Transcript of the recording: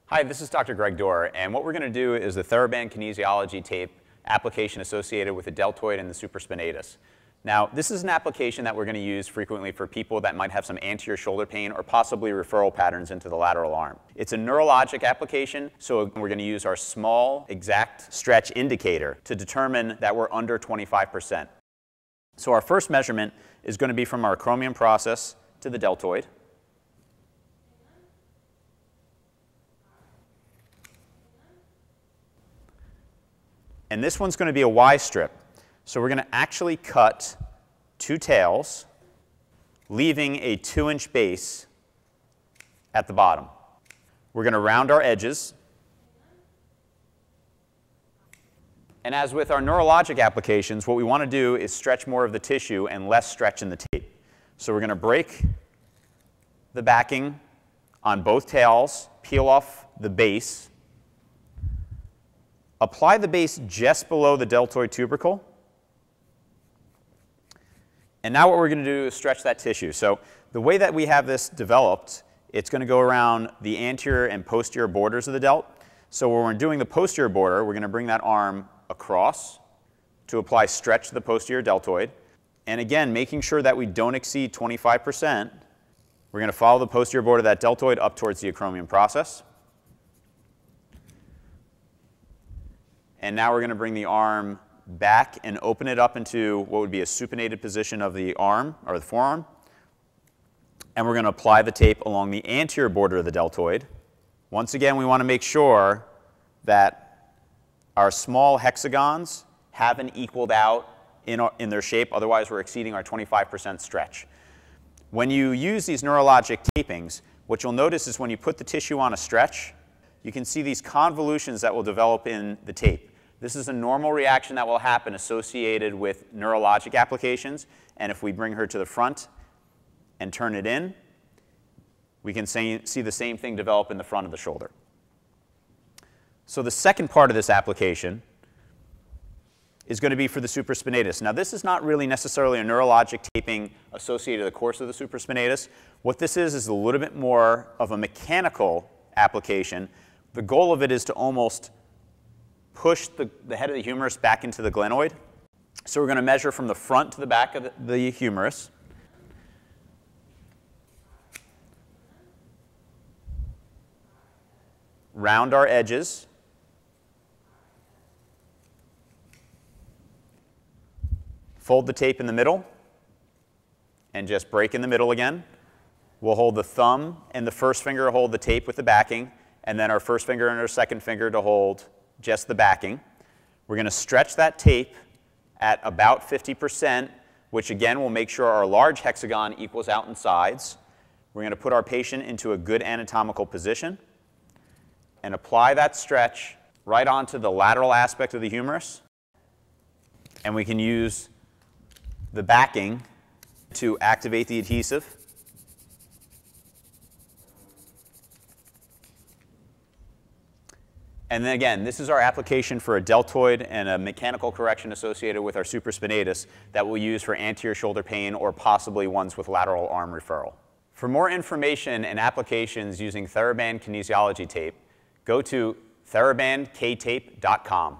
Hi, this is Dr. Greg Dorr, and what we're going to do is the TheraBand kinesiology tape application associated with the deltoid and the supraspinatus. Now, this is an application that we're going to use frequently for people that might have some anterior shoulder pain or possibly referral patterns into the lateral arm. It's a neurologic application, so we're going to use our small exact stretch indicator to determine that we're under 25%. So our first measurement is going to be from our acromion process to the deltoid. And this one's going to be a Y strip. So we're going to actually cut two tails, leaving a 2-inch base at the bottom. We're going to round our edges. And as with our neurologic applications, what we want to do is stretch more of the tissue and less stretch in the tape. So we're going to break the backing on both tails, peel off the base, apply the base just below the deltoid tubercle. And now what we're going to do is stretch that tissue. So the way that we have this developed, it's going to go around the anterior and posterior borders of the delt. So when we're doing the posterior border, we're going to bring that arm across to apply stretch to the posterior deltoid. And again, making sure that we don't exceed 25%, we're going to follow the posterior border of that deltoid up towards the acromion process. And now we're going to bring the arm back and open it up into what would be a supinated position of the arm, or the forearm. And we're going to apply the tape along the anterior border of the deltoid. Once again, we want to make sure that our small hexagons haven't equaled out in their shape, otherwise we're exceeding our 25% stretch. When you use these neurologic tapings, what you'll notice is when you put the tissue on a stretch, you can see these convolutions that will develop in the tape. This is a normal reaction that will happen associated with neurologic applications. And if we bring her to the front and turn it in, we can see the same thing develop in the front of the shoulder. So the second part of this application is going to be for the supraspinatus. Now, this is not really necessarily a neurologic taping associated with the course of the supraspinatus. What this is a little bit more of a mechanical application. The goal of it is to almost push the head of the humerus back into the glenoid. So we're going to measure from the front to the back of the humerus. Round our edges. Fold the tape in the middle and just break in the middle again. We'll hold the thumb and the first finger to hold the tape with the backing, and then our first finger and our second finger to hold just the backing. We're going to stretch that tape at about 50%, which again will make sure our large hexagon equals out in sides. We're going to put our patient into a good anatomical position and apply that stretch right onto the lateral aspect of the humerus. And we can use the backing to activate the adhesive. And then again, this is our application for a deltoid and a mechanical correction associated with our supraspinatus that we'll use for anterior shoulder pain or possibly ones with lateral arm referral. For more information and applications using TheraBand kinesiology tape, go to therabandktape.com.